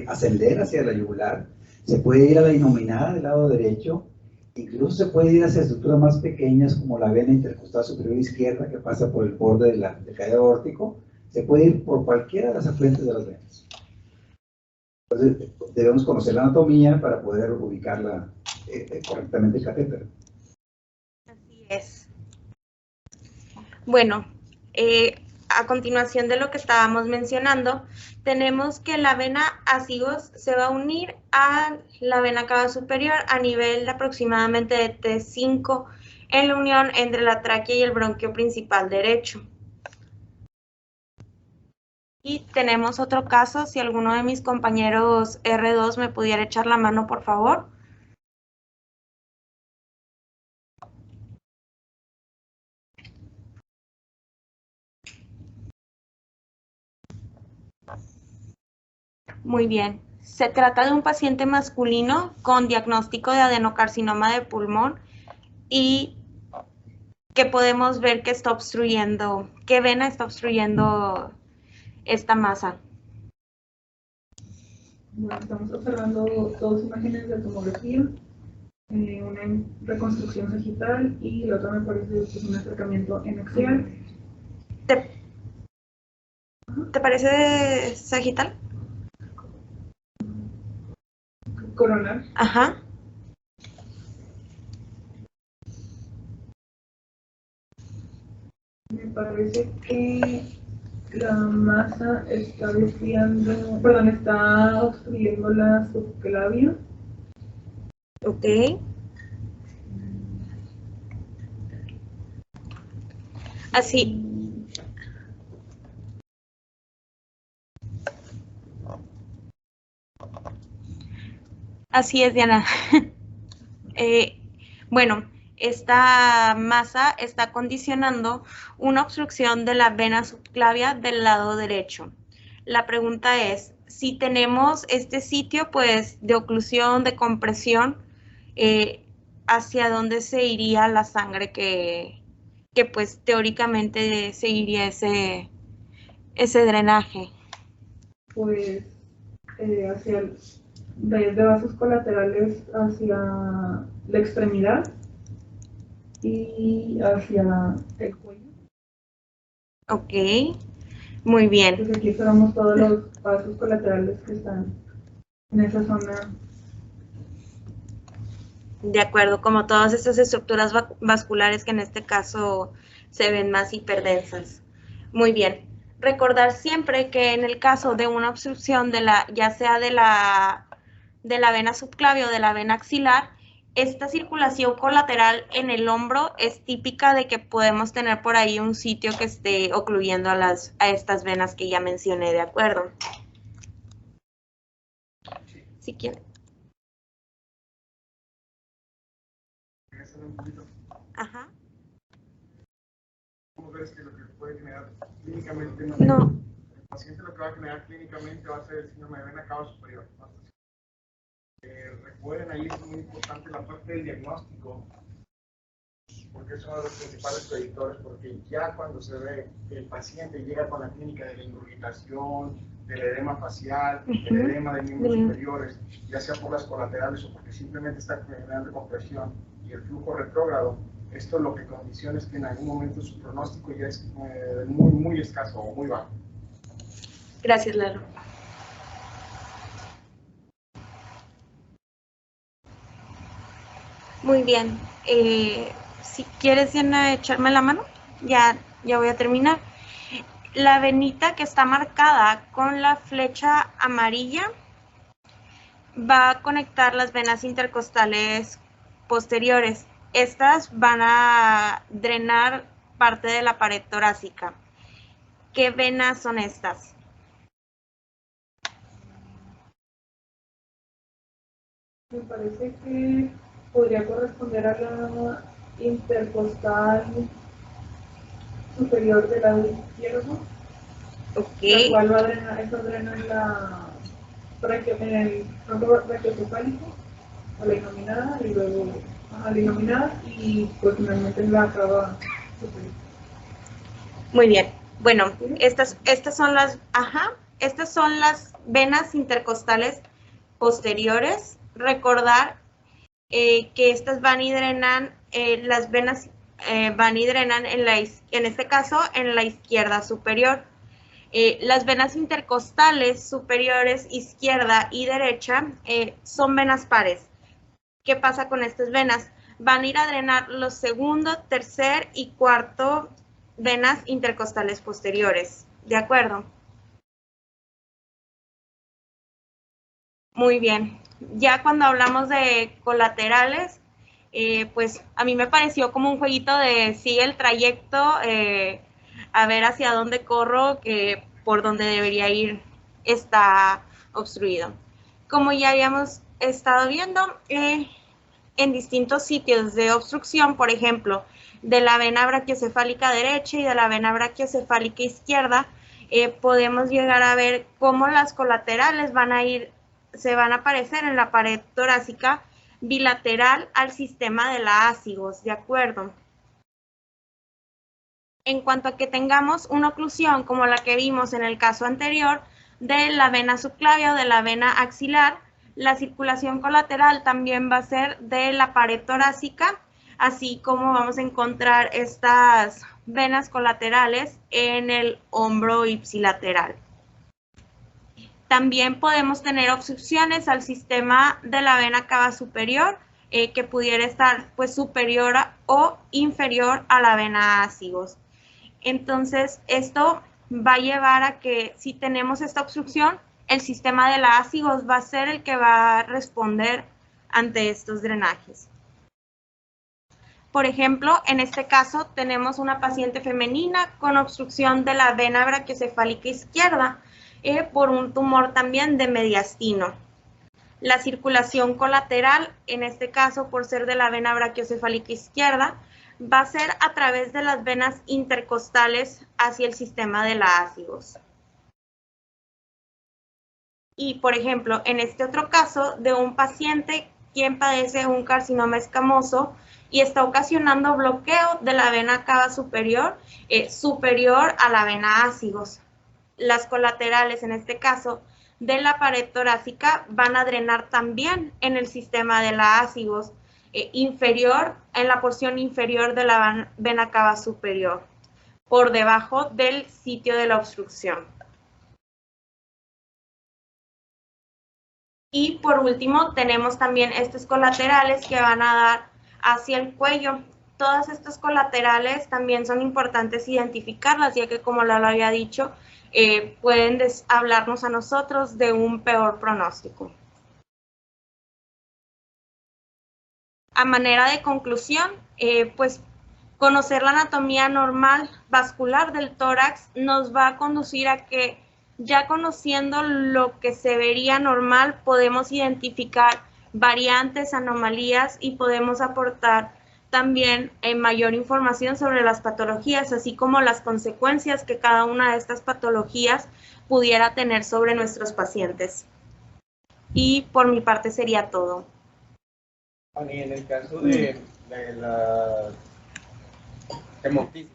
ascender hacia la yugular, se puede ir a la innominada del lado derecho, incluso se puede ir hacia estructuras más pequeñas como la vena intercostal superior izquierda que pasa por el borde del caído aórtico. Se puede ir por cualquiera de las afluentes de las venas. Entonces, debemos conocer la anatomía para poder ubicarla correctamente el catéter. Así es. Bueno, a continuación de lo que estábamos mencionando, tenemos que la vena azigos se va a unir a la vena cava superior a nivel de aproximadamente de T5 en la unión entre la tráquea y el bronquio principal derecho. Y tenemos otro caso, si alguno de mis compañeros R2 me pudiera echar la mano, por favor. Muy bien. Se trata de un paciente masculino con diagnóstico de adenocarcinoma de pulmón y que podemos ver que está obstruyendo, ¿qué vena está obstruyendo esta masa? Bueno, estamos observando dos imágenes de tomografía, una en reconstrucción sagital y la otra me parece que es un acercamiento en axial. ¿Te parece sagital? Coronar. Ajá. Me parece que la masa está desviando, perdón, está obstruyendo la subclavia. Ok. Así. Así es, Diana. Bueno, esta masa está condicionando una obstrucción de la vena subclavia del lado derecho. La pregunta es, si tenemos este sitio pues de oclusión, de compresión, ¿hacia dónde se iría la sangre que pues teóricamente seguiría ese drenaje? Pues hacia de vasos colaterales hacia la extremidad y hacia el cuello. Ok, muy bien. Entonces aquí observamos todos los vasos colaterales que están en esa zona. De acuerdo, como todas estas estructuras vasculares que en este caso se ven más hiperdensas. Muy bien. Recordar siempre que en el caso de una obstrucción de ya sea de la vena subclavia o de la vena axilar, esta circulación colateral en el hombro es típica de que podemos tener por ahí un sitio que esté ocluyendo a estas venas que ya mencioné, ¿de acuerdo? Si quieren. Ajá. ¿Cómo ves que lo que puede generar clínicamente no? El paciente lo que va a generar clínicamente va a ser el síndrome de vena cava superior. Recuerden, ahí es muy importante la parte del diagnóstico, porque es uno de los principales predictores, porque ya cuando se ve que el paciente llega con la clínica de la ingurgitación, del edema facial, del edema de miembros superiores, ya sea por las colaterales o porque simplemente está generando compresión y el flujo retrógrado, esto lo que condiciona es que en algún momento su pronóstico ya es muy escaso o muy bajo. Gracias, Lalo. Muy bien. Si quieres, Diana, echarme la mano, ya voy a terminar. La venita que está marcada con la flecha amarilla va a conectar las venas intercostales posteriores. Estas van a drenar parte de la pared torácica. ¿Qué venas son estas? Me parece que podría corresponder a la intercostal superior del lado izquierdo, la cual va a drenar, eso drena en el tronco brachiocefálico, a la inominada y luego a la inominada y pues finalmente en la cava superior. Muy bien. Bueno, estas son las venas intercostales posteriores. Recordar que estas van y drenan, las venas van y drenan en este caso en la izquierda superior. Las venas intercostales superiores izquierda y derecha son venas pares. ¿Qué pasa con estas venas? Van a ir a drenar los segundo, tercer y cuarto venas intercostales posteriores. ¿De acuerdo? Muy bien. Ya cuando hablamos de colaterales, pues a mí me pareció como un jueguito de sigue el trayecto, a ver hacia dónde corro, que por donde debería ir está obstruido. Como ya habíamos estado viendo, en distintos sitios de obstrucción, por ejemplo, de la vena brachiocefálica derecha y de la vena brachiocefálica izquierda, podemos llegar a ver cómo las colaterales se van a aparecer en la pared torácica bilateral al sistema de la ácigos, ¿de acuerdo? En cuanto a que tengamos una oclusión como la que vimos en el caso anterior de la vena subclavia o de la vena axilar, la circulación colateral también va a ser de la pared torácica, así como vamos a encontrar estas venas colaterales en el hombro ipsilateral. También podemos tener obstrucciones al sistema de la vena cava superior, que pudiera estar pues superior o inferior a la vena ácigos. Entonces, esto va a llevar a que si tenemos esta obstrucción, el sistema de la ácigos va a ser el que va a responder ante estos drenajes. Por ejemplo, en este caso tenemos una paciente femenina con obstrucción de la vena brachiocefálica izquierda por un tumor también de mediastino. La circulación colateral, en este caso por ser de la vena brachiocefálica izquierda, va a ser a través de las venas intercostales hacia el sistema de la ácigos. Y, por ejemplo, en este otro caso de un paciente quien padece un carcinoma escamoso y está ocasionando bloqueo de la vena cava superior, superior a la vena ácigos. Las colaterales, en este caso, de la pared torácica van a drenar también en el sistema de la ácigos inferior, en la porción inferior de la vena cava superior, por debajo del sitio de la obstrucción. Y por último, tenemos también estos colaterales que van a dar hacia el cuello. Todas estas colaterales también son importantes identificarlas, ya que como lo había dicho, pueden hablarnos a nosotros de un peor pronóstico. A manera de conclusión, pues conocer la anatomía normal vascular del tórax nos va a conducir a que ya conociendo lo que se vería normal, podemos identificar variantes, anomalías y podemos aportar también mayor información sobre las patologías, así como las consecuencias que cada una de estas patologías pudiera tener sobre nuestros pacientes. Y por mi parte sería todo. Y en el caso de la hemoptisis,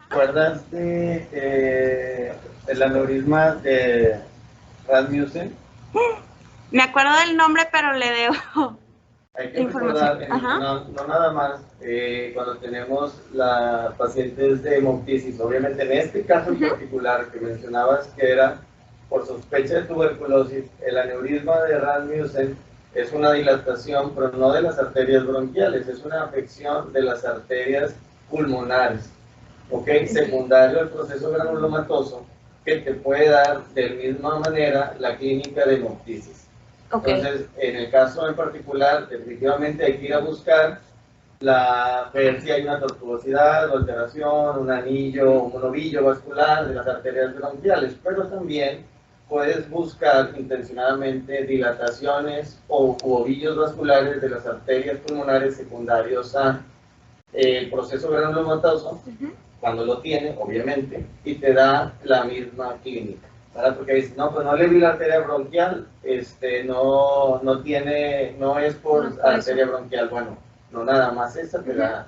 ¿recuerdas del aneurisma de Rasmussen? Me acuerdo del nombre, pero le debo Hay que recordar, no nada más cuando tenemos pacientes de hemoptisis, obviamente en este caso en particular que mencionabas que era por sospecha de tuberculosis, el aneurisma de Rasmussen es una dilatación, pero no de las arterias bronquiales, es una afección de las arterias pulmonares, ¿ok? Secundario al proceso granulomatoso, que te puede dar de misma manera la clínica de hemoptisis. Okay. Entonces, en el caso en particular, definitivamente hay que ir a buscar ver si hay una tortuosidad, una alteración, un anillo, un ovillo vascular de las arterias bronquiales, pero también puedes buscar intencionadamente dilataciones o ovillos vasculares de las arterias pulmonares secundarios a el proceso granulomatoso, cuando lo tiene, obviamente, y te da la misma clínica, ¿verdad? Porque dices, no, pues no le vi la arteria bronquial, no es por arteria bronquial. Bueno, no nada más esa te da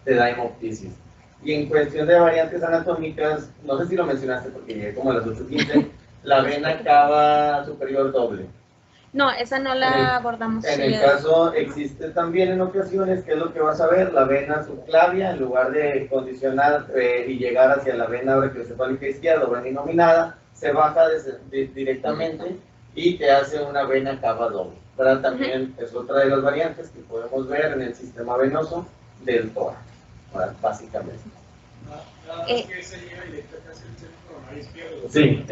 hemoptisis. Y en cuestión de variantes anatómicas, no sé si lo mencionaste porque llegué como a las 8:15, la vena cava superior doble. No, esa no la abordamos. En el caso, existe también en ocasiones, ¿qué es lo que vas a ver? La vena subclavia, en lugar de condicionar y llegar hacia la vena brachiocefálica izquierda o vena innominada, se baja directamente y te hace una vena cava doble. ¿Verdad? También es otra de las variantes que podemos ver en el sistema venoso del tórax, ¿verdad? Básicamente. Que se llega directo hacia el seno coronario izquierdo. Sí,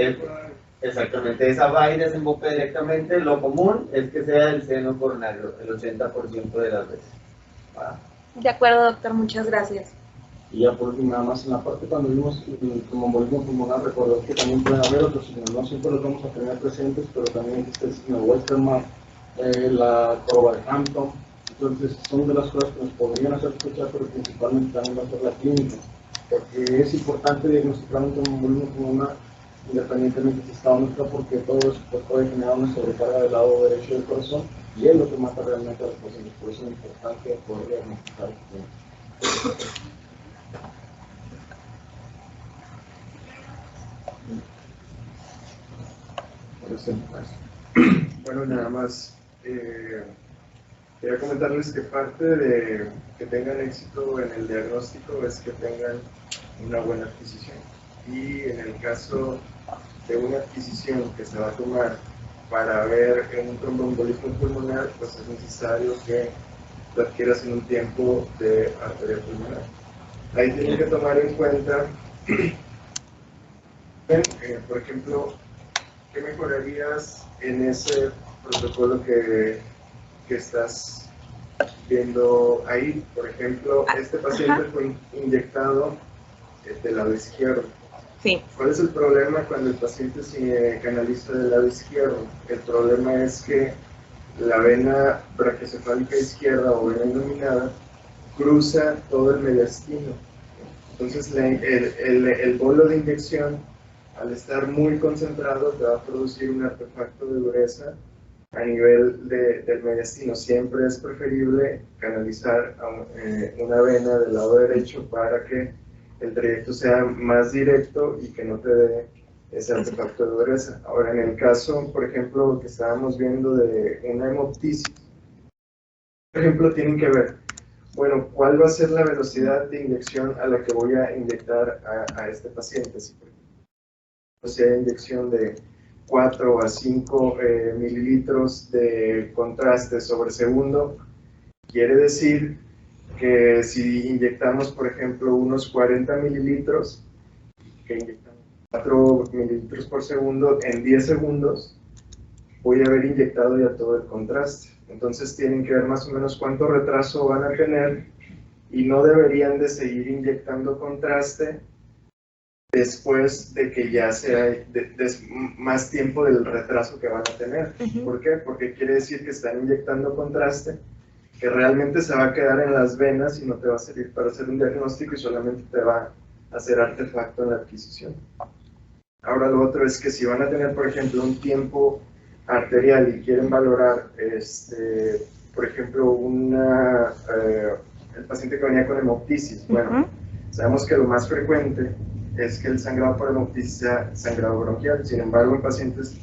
exactamente, esa va y desemboca directamente. Lo común es que sea el seno coronario, el 80% de las veces. De acuerdo, doctor, muchas gracias. Y ya por último, nada más en la parte cuando vimos el tromboembolismo pulmonar, recordó que también pueden haber otros signos, no siempre los vamos a tener presentes, pero también existe el signo de Westermarck, la curva de Hampton. Entonces son de las cosas que nos podrían hacer sospechar, pero principalmente también va a ser la clínica, porque es importante diagnosticar un tromboembolismo pulmonar independientemente si está o no está, porque todo eso pues, puede generar una sobrecarga del lado derecho del corazón y es lo que mata realmente a los pacientes. Por eso es importante poder diagnosticar. Bueno, nada más quería comentarles que parte de que tengan éxito en el diagnóstico es que tengan una buena adquisición. Y en el caso de una adquisición que se va a tomar para ver un tromboembolismo pulmonar, pues es necesario que lo adquieras en un tiempo de arteria pulmonar. Ahí tienen que tomar en cuenta, por ejemplo, ¿qué mejorarías en ese protocolo que estás viendo ahí? Por ejemplo, este paciente fue inyectado del lado izquierdo. Sí. ¿Cuál es el problema cuando el paciente se canaliza del lado izquierdo? El problema es que la vena brachiocefálica izquierda o vena innominada cruza todo el mediastino. Entonces el bolo de inyección, al estar muy concentrado, te va a producir un artefacto de dureza a nivel del mediastino. Siempre es preferible canalizar una vena del lado derecho para que el trayecto sea más directo y que no te dé ese artefacto de dureza. Ahora, en el caso, por ejemplo, que estábamos viendo de una hemoptisis, por ejemplo, tienen que ver, bueno, ¿cuál va a ser la velocidad de inyección a la que voy a inyectar a este paciente? Si por ejemplo, sea inyección de 4 a 5 mililitros de contraste sobre segundo, quiere decir que si inyectamos, por ejemplo, unos 40 mililitros, que inyectamos 4 mililitros por segundo, en 10 segundos voy a haber inyectado ya todo el contraste. Entonces tienen que ver más o menos cuánto retraso van a tener y no deberían de seguir inyectando contraste después de que ya sea más tiempo del retraso que van a tener. ¿Por qué? Porque quiere decir que están inyectando contraste que realmente se va a quedar en las venas y no te va a servir para hacer un diagnóstico y solamente te va a hacer artefacto en la adquisición. Ahora lo otro es que si van a tener, por ejemplo, un tiempo arterial y quieren valorar, por ejemplo, el paciente que venía con hemoptisis, bueno, sabemos que lo más frecuente es que el sangrado por hemoptisis sea sangrado bronquial. Sin embargo, en pacientes,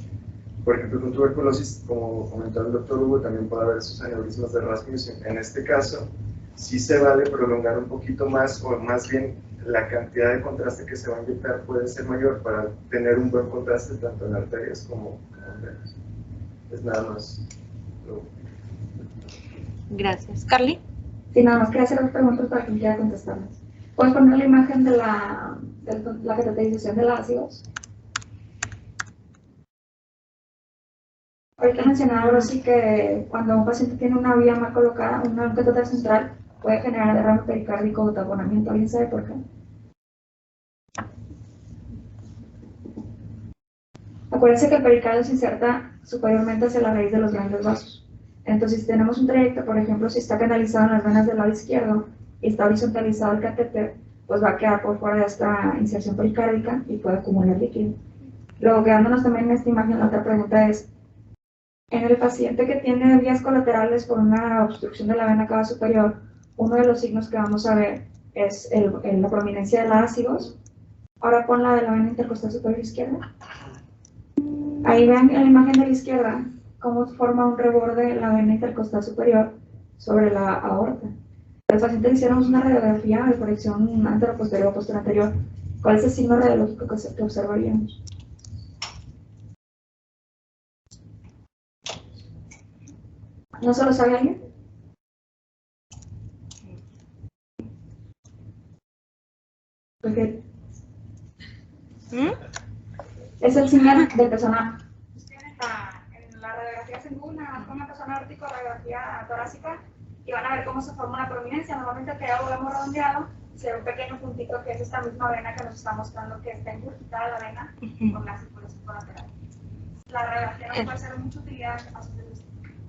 por ejemplo, con tuberculosis, como comentó el doctor Hugo, también puede haber esos aneurismas de Rasmussen. En este caso, sí se vale prolongar un poquito más, o más bien la cantidad de contraste que se va a inyectar puede ser mayor para tener un buen contraste tanto en arterias como en venas. Es nada más. Gracias. ¿Carly? Sí, nada más quería hacer dos preguntas para quien quiera contestarlas. ¿Puedes poner la imagen de la cateterización de los ácidos? Ahorita mencionaba Rosy que cuando un paciente tiene una vía mal colocada, un catéter central puede generar derrame pericárdico o taponamiento. ¿Alguien sabe por qué? Acuérdense que el pericardio se inserta superiormente hacia la raíz de los grandes vasos. Entonces, si tenemos un trayecto, por ejemplo, si está canalizado en las venas del lado izquierdo y está horizontalizado el catéter, pues va a quedar por fuera de esta inserción pericárdica y puede acumular líquido. Luego, quedándonos también en esta imagen, la otra pregunta es, en el paciente que tiene vías colaterales por una obstrucción de la vena cava superior, uno de los signos que vamos a ver es la prominencia de los ácidos. Ahora pon la de la vena intercostal superior izquierda. Ahí ven en la imagen de la izquierda cómo forma un reborde la vena intercostal superior sobre la aorta. Al paciente le hicieron una radiografía de proyección anteroposterior o posterior. ¿Cuál es el signo radiológico que observaríamos? ¿No se lo sabe alguien? Porque es el signo de persona. En la radiografía segunda, con una persona órtico, radiografía torácica, y van a ver cómo se forma una prominencia. Normalmente el que ya lo hemos redondeado, se ve un pequeño puntito que es esta misma vena que nos está mostrando que está encurtada la vena con la circulación colateral. La radiografía no puede ser de mucha utilidad